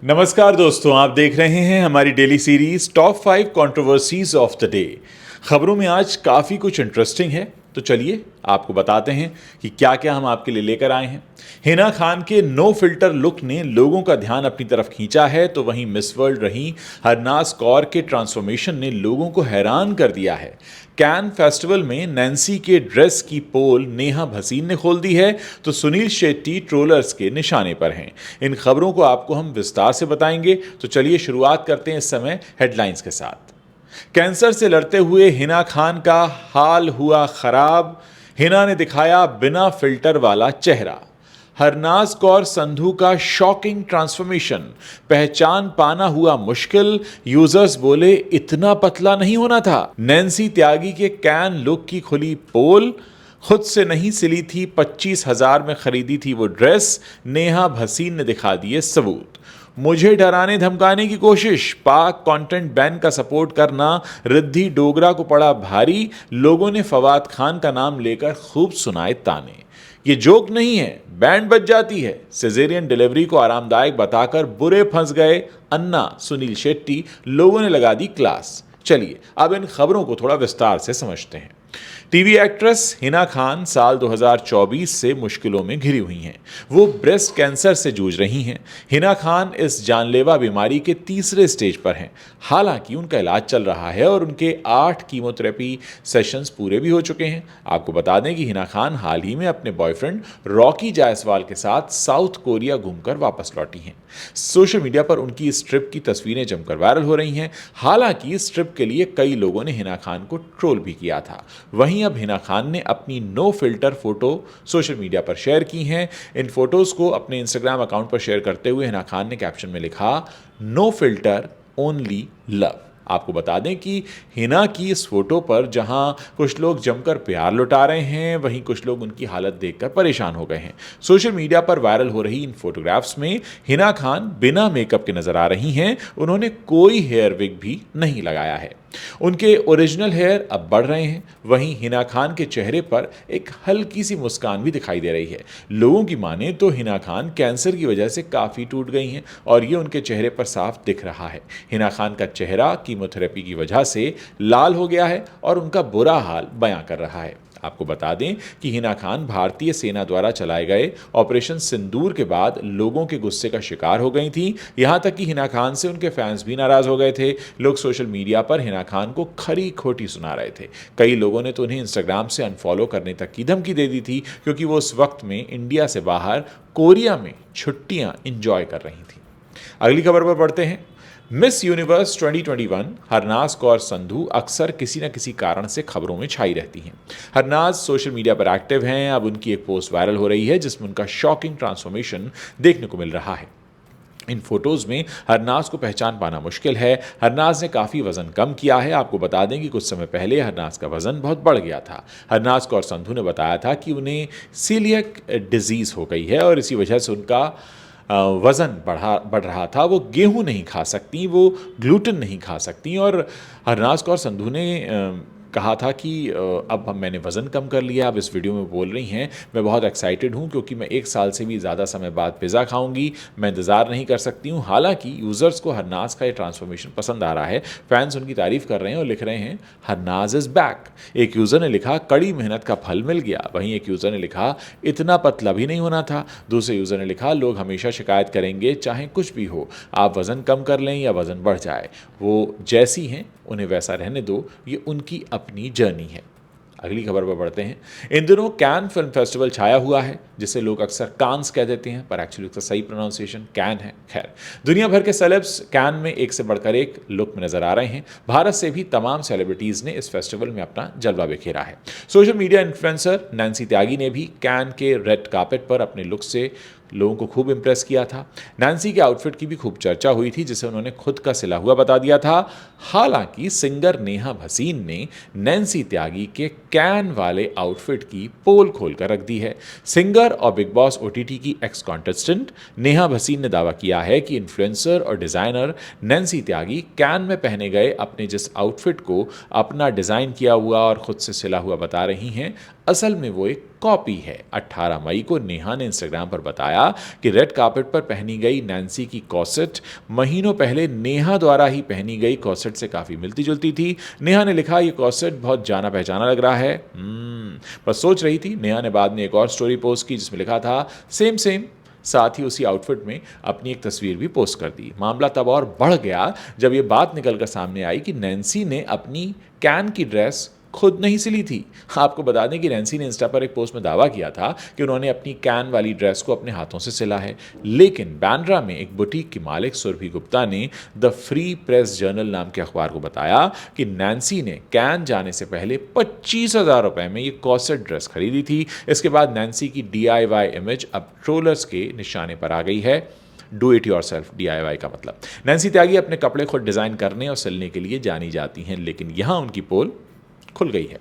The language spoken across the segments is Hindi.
नमस्कार दोस्तों, आप देख रहे हैं हमारी daily series top 5 controversies of the day. खबरों में आज काफ़ी कुछ इंटरेस्टिंग है, तो चलिए आपको बताते हैं कि क्या क्या हम आपके लिए लेकर आए हैं। हिना खान के नो फिल्टर लुक ने लोगों का ध्यान अपनी तरफ खींचा है, तो वहीं मिस वर्ल्ड रही हरनाज कौर के ट्रांसफॉर्मेशन ने लोगों को हैरान कर दिया है। कैन फेस्टिवल में नैन्सी के ड्रेस की पोल नेहा भसीन ने खोल दी है, तो सुनील शेट्टी ट्रोलर्स के निशाने पर हैं। इन खबरों को आपको हम विस्तार से बताएंगे, तो चलिए शुरुआत करते हैं इस समय हेडलाइंस के साथ। कैंसर से लड़ते हुए हिना खान का हाल हुआ खराब, हिना ने दिखाया बिना फिल्टर वाला चेहरा। हरनाज कौर संधू का शॉकिंग ट्रांसफॉर्मेशन, पहचान पाना हुआ मुश्किल, यूजर्स बोले इतना पतला नहीं होना था। नैन्सी त्यागी के कैन लुक की खुली पोल, खुद से नहीं सिली थी, 25,000 में खरीदी थी वो ड्रेस, नेहा भसीन ने दिखा दिए सबूत। मुझे डराने धमकाने की कोशिश, पाक कंटेंट बैन का सपोर्ट करना रिद्धि डोगरा को पड़ा भारी, लोगों ने फवाद खान का नाम लेकर खूब सुनाए ताने। ये जोक नहीं है, बैंड बज जाती है। सिजेरियन डिलीवरी को आरामदायक बताकर बुरे फंस गए अन्ना सुनील शेट्टी, लोगों ने लगा दी क्लास। चलिए अब इन खबरों को थोड़ा विस्तार से समझते हैं। टीवी एक्ट्रेस हिना खान साल 2024 से मुश्किलों में घिरी हुई हैं। वो ब्रेस्ट कैंसर से जूझ रही हैं। हिना खान इस जानलेवा बीमारी के तीसरे स्टेज पर हैं। हालांकि उनका इलाज चल रहा है और उनके 8 कीमोथेरेपी सेशंस पूरे भी हो चुके हैं। आपको बता दें कि हिना खान हाल ही में अपने बॉयफ्रेंड रॉकी जायसवाल के साथ साउथ कोरिया घूमकर वापस लौटी हैं। सोशल मीडिया पर उनकी इस ट्रिप की तस्वीरें जमकर वायरल हो रही हैं। हालांकि इस ट्रिप के लिए कई लोगों ने हिना खान को ट्रोल भी किया था। वहीं अब हिना खान ने अपनी no filter photo social media पर शेयर की हैं। इन फोटोज को अपने इंस्टाग्राम अकाउंट पर शेयर करते हुए हिना खान ने कैप्शन में लिखा, नो फिल्टर ओनली लव। आपको बता दें कि हिना की इस फोटो पर जहां कुछ लोग जमकर प्यार लुटा रहे हैं, वहीं कुछ लोग उनकी हालत देखकर परेशान हो गए हैं। सोशल मीडिया पर वायरल हो रही इन फोटोग्राफ्स में हिना खान बिना मेकअप के नजर आ रही हैं। उन्होंने कोई हेयर विग भी नहीं लगाया है। उनके ओरिजिनल हेयर अब बढ़ रहे हैं। वहीं हिना खान के चेहरे पर एक हल्की सी मुस्कान भी दिखाई दे रही है। लोगों की माने तो हिना खान कैंसर की वजह से काफ़ी टूट गई हैं और ये उनके चेहरे पर साफ दिख रहा है। हिना खान का चेहरा कीमोथेरेपी की वजह से लाल हो गया है और उनका बुरा हाल बयां कर रहा है। आपको बता दें कि हिना खान भारतीय सेना द्वारा चलाए गए ऑपरेशन सिंदूर के बाद लोगों के गुस्से का शिकार हो गई थी। यहां तक कि हिना खान से उनके फैंस भी नाराज हो गए थे। लोग सोशल मीडिया पर हिना खान को खरी खोटी सुना रहे थे। कई लोगों ने तो उन्हें इंस्टाग्राम से अनफॉलो करने तक की धमकी दे दी थी, क्योंकि वो उस वक्त में इंडिया से बाहर कोरिया में छुट्टियां इंजॉय कर रही थी। अगली खबर पर बढ़ते हैं। मिस यूनिवर्स 2021 हरनाज कौर संधू अक्सर किसी न किसी कारण से खबरों में छाई रहती हैं। हरनाज सोशल मीडिया पर एक्टिव हैं। अब उनकी एक पोस्ट वायरल हो रही है जिसमें उनका शॉकिंग ट्रांसफॉर्मेशन देखने को मिल रहा है। इन फोटोज़ में हरनाज को पहचान पाना मुश्किल है। हरनाज ने काफ़ी वजन कम किया है। आपको बता दें कि कुछ समय पहले हरनाज का वजन बहुत बढ़ गया था। हरनाज कौर संधू ने बताया था कि उन्हें सीलियक डिजीज़ हो गई है और इसी वजह से उनका वज़न बढ़ रहा था। वो गेहूं नहीं खा सकती, वो ग्लूटेन नहीं खा सकती। और हरनाज कौर संधू ने कहा था कि अब मैंने वज़न कम कर लिया। अब इस वीडियो में बोल रही हैं, मैं बहुत एक्साइटेड हूं क्योंकि मैं 1 साल से भी ज़्यादा समय बाद पिज़्ज़ा खाऊंगी, मैं इंतज़ार नहीं कर सकती हूं। हालांकि यूज़र्स को हरनाज का ये ट्रांसफॉर्मेशन पसंद आ रहा है। फैंस उनकी तारीफ़ कर रहे हैं और लिख रहे हैं, हरनाज इज़ बैक। एक यूज़र ने लिखा, कड़ी मेहनत का फल मिल गया। वहीं एक यूज़र ने लिखा, इतना पतला भी नहीं होना था। दूसरे यूज़र ने लिखा, लोग हमेशा शिकायत करेंगे चाहे कुछ भी हो, आप वज़न कम कर लें या वज़न बढ़ जाए, वो जैसी हैं उन्हें वैसा रहने दो, ये उनकी अपनी जर्नी है। अगली खबर पर बढ़ते हैं। इन दिनों कैन फिल्म फेस्टिवल छाया हुआ है, जिसे लोग अक्सर कांस कह देते हैं, पर एक्चुअली उसका सही प्रोनाउंसिएशन कैन है। खैर, दुनिया भर के सेलेब्स कैन में एक से बढ़कर एक लुक में नजर आ रहे हैं। भारत से भी तमाम सेलिब्रिटीज ने इस फेस्टिवल में अपना जलवा बिखेरा है। सोशल मीडिया इन्फ्लुएंसर नैन्सी त्यागी ने भी कैन के रेड कार्पेट पर अपने लुक से लोगों को खूब इंप्रेस किया था। नैन्सी के आउटफिट की भी खूब चर्चा हुई थी, जिसे उन्होंने खुद का सिला हुआ बता दिया था। हालांकि सिंगर नेहा भसीन ने नैन्सी त्यागी के कैन वाले आउटफिट की पोल खोलकर रख दी है। सिंगर और बिग बॉस ओटीटी की एक्स कॉन्टेस्टेंट नेहा भसीन ने दावा किया है कि इन्फ्लुएंसर और डिजाइनर नैन्सी त्यागी कैन में पहने गए अपने जिस आउटफिट को अपना डिजाइन किया हुआ और खुद से सिला हुआ बता रही हैं, असल में वो एक कॉपी है। 18 मई को नेहा ने इंस्टाग्राम पर बताया कि रेड कार्पेट पर पहनी गई नैन्सी की कॉसेट महीनों पहले नेहा द्वारा ही पहनी गई कॉसेट से काफ़ी मिलती जुलती थी। नेहा ने लिखा, ये कॉसेट बहुत जाना पहचाना लग रहा है। बस सोच रही थी। नेहा ने बाद में एक और स्टोरी पोस्ट की जिसमें लिखा था सेम सेम। साथ ही उसी आउटफिट में अपनी एक तस्वीर भी पोस्ट कर दी। मामला तब और बढ़ गया जब ये बात निकलकर सामने आई कि नैन्सी ने अपनी कैन की ड्रेस खुद नहीं सिली थी। आपको बता दें कि नैन्सी ने इंस्टा पर एक पोस्ट में दावा किया था कि उन्होंने अपनी कैन वाली ड्रेस को अपने हाथों से सिला है, लेकिन बांद्रा में एक बुटीक की मालिक सुरभि गुप्ता ने द फ्री प्रेस जर्नल नाम के अखबार को बताया कि नैन्सी ने कैन जाने से पहले 25,000 रुपए में ये कॉर्सेट ड्रेस खरीदी थी। इसके बाद नैन्सी की DIY इमेज अब ट्रोलर्स के निशाने पर आ गई है। Do it your self DIY का मतलब। नैन्सी त्यागी अपने कपड़े खुद डिज़ाइन करने और सिलने के लिए जानी जाती हैं, लेकिन यहाँ उनकी पोल खुल गई है।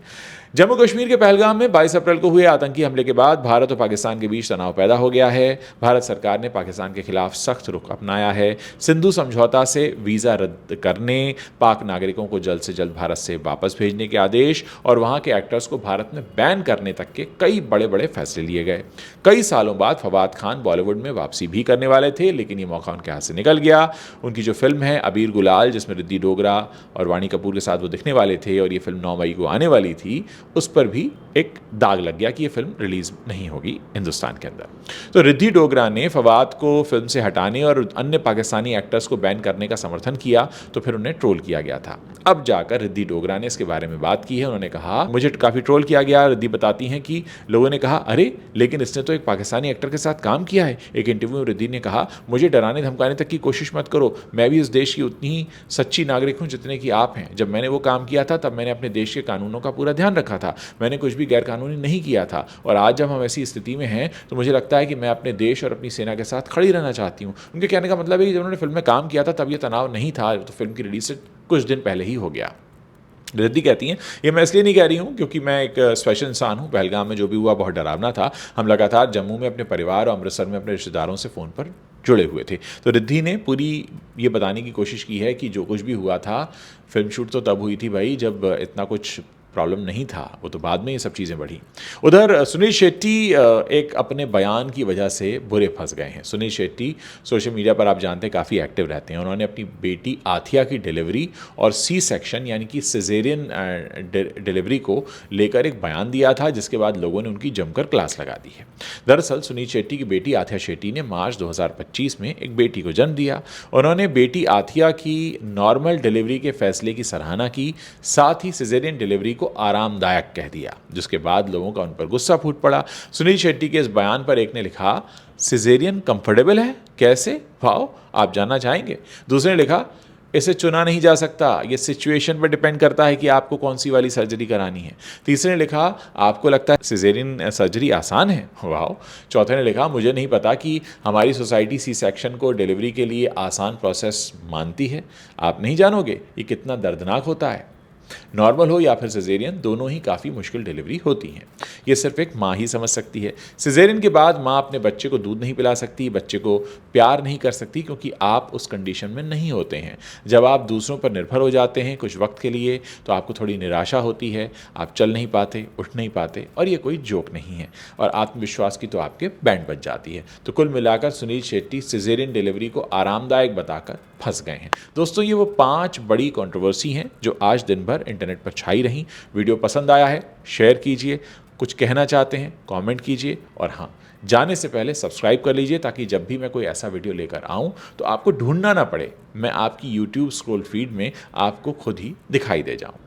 जम्मू कश्मीर के पहलगाम में 22 अप्रैल को हुए आतंकी हमले के बाद भारत और पाकिस्तान के बीच तनाव पैदा हो गया है। भारत सरकार ने पाकिस्तान के खिलाफ सख्त रुख अपनाया है। सिंधु समझौता से वीज़ा रद्द करने, पाक नागरिकों को जल्द से जल्द भारत से वापस भेजने के आदेश और वहाँ के एक्टर्स को भारत में बैन करने तक के कई बड़े बड़े फैसले लिए गए। कई सालों बाद फवाद खान बॉलीवुड में वापसी भी करने वाले थे, लेकिन ये मौका उनके हाथ से निकल गया। उनकी जो फिल्म है अबीर गुलाल, जिसमें रिद्धि डोगरा और वाणी कपूर के साथ वो दिखने वाले थे और ये फिल्म 9 मई को आने वाली थी, उस पर भी एक दाग लग गया कि ये फिल्म रिलीज नहीं होगी हिंदुस्तान के अंदर। तो रिद्धि डोगरा ने फवाद को फिल्म से हटाने और अन्य पाकिस्तानी एक्टर्स को बैन करने का समर्थन किया, तो फिर उन्हें ट्रोल किया गया था। अब जाकर रिद्धि डोगरा ने इसके बारे में बात की है। उन्होंने कहा, मुझे काफ़ी ट्रोल किया गया। रिद्धि बताती हैं कि लोगों ने कहा, अरे लेकिन इसने तो एक पाकिस्तानी एक्टर के साथ काम किया है। एक इंटरव्यू में रिद्धि ने कहा, मुझे डराने धमकाने तक की कोशिश मत करो, मैं भी इस देश की उतनी ही सच्ची नागरिक हूँ जितने की आप हैं। जब मैंने वो काम किया था तब मैंने अपने देश के कानूनों का पूरा ध्यान रखा था, मैंने कुछ भी गैरकानूनी नहीं किया था। और आज जब हम ऐसी स्थिति में हैं तो मुझे लगता है कि मैं अपने देश और अपनी सेना के साथ खड़ी रहना चाहती हूँ। उनके कहने का मतलब है कि जब उन्होंने फिल्म में काम किया था तब ये तनाव नहीं था, तो फिल्म की रिलीज से कुछ दिन पहले ही हो गया। रिद्धि कहती हैं, ये मैं इसलिए नहीं कह रही हूँ क्योंकि मैं एक स्पेशल इंसान हूँ। पहलगाम में जो भी हुआ बहुत डरावना था। हम लगातार जम्मू में अपने परिवार और अमृतसर में अपने रिश्तेदारों से फ़ोन पर जुड़े हुए थे। तो रिद्धि ने पूरी ये बताने की कोशिश की है कि जो कुछ भी हुआ था, फिल्म शूट तो तब हुई थी भाई जब इतना कुछ प्रॉब्लम नहीं था, वो तो बाद में ये सब चीज़ें बढ़ी। उधर सुनील शेट्टी एक अपने बयान की वजह से बुरे फंस गए हैं। सुनील शेट्टी सोशल मीडिया पर आप जानते हैं काफ़ी एक्टिव रहते हैं। उन्होंने अपनी बेटी आथिया की डिलीवरी और सी सेक्शन यानी कि सिजेरियन डिलीवरी को लेकर एक बयान दिया था, जिसके बाद लोगों ने उनकी जमकर क्लास लगा दी है। दरअसल सुनील शेट्टी की बेटी आथिया शेट्टी ने मार्च 2025 में एक बेटी को जन्म दिया। उन्होंने बेटी आथिया की नॉर्मल डिलीवरी के फैसले की सराहना की, साथ ही सिजेरियन डिलीवरी को आरामदायक कह दिया, जिसके बाद लोगों का उन पर गुस्सा फूट पड़ा। सुनील शेट्टी के इस बयान पर एक ने लिखा, सिजेरियन कंफर्टेबल है कैसे, वाओ, आप जानना चाहेंगे। दूसरे ने लिखा, इसे चुना नहीं जा सकता, ये सिचुएशन पर डिपेंड करता है कि आपको कौन सी वाली सर्जरी करानी है। तीसरे ने लिखा, आपको लगता है सिजेरियन सर्जरी आसान है, वाओ। चौथे ने लिखा, मुझे नहीं पता कि हमारी सोसाइटी सी सेक्शन को डिलीवरी के लिए आसान प्रोसेस मानती है, आप नहीं जानोगे ये कितना दर्दनाक होता है। नॉर्मल हो या फिर सिजेरियन, दोनों ही काफ़ी मुश्किल डिलीवरी होती हैं। ये सिर्फ एक माँ ही समझ सकती है। सिजेरियन के बाद माँ अपने बच्चे को दूध नहीं पिला सकती, बच्चे को प्यार नहीं कर सकती, क्योंकि आप उस कंडीशन में नहीं होते हैं। जब आप दूसरों पर निर्भर हो जाते हैं कुछ वक्त के लिए तो आपको थोड़ी निराशा होती है, आप चल नहीं पाते, उठ नहीं पाते, और ये कोई जोक नहीं है, और आत्मविश्वास की तो आपके बैंड बज जाती है। तो कुल मिलाकर सुनील शेट्टी सिजेरियन डिलीवरी को आरामदायक बताकर फंस गए हैं। दोस्तों, ये वो 5 बड़ी कंट्रोवर्सी हैं जो आज दिन भर इंटरनेट पर छाई रहीं। वीडियो पसंद आया है, शेयर कीजिए, कुछ कहना चाहते हैं कमेंट कीजिए, और हाँ, जाने से पहले सब्सक्राइब कर लीजिए ताकि जब भी मैं कोई ऐसा वीडियो लेकर आऊँ तो आपको ढूंढना ना पड़े, मैं आपकी यूट्यूब स्क्रॉल फीड में आपको खुद ही दिखाई दे जाऊँ।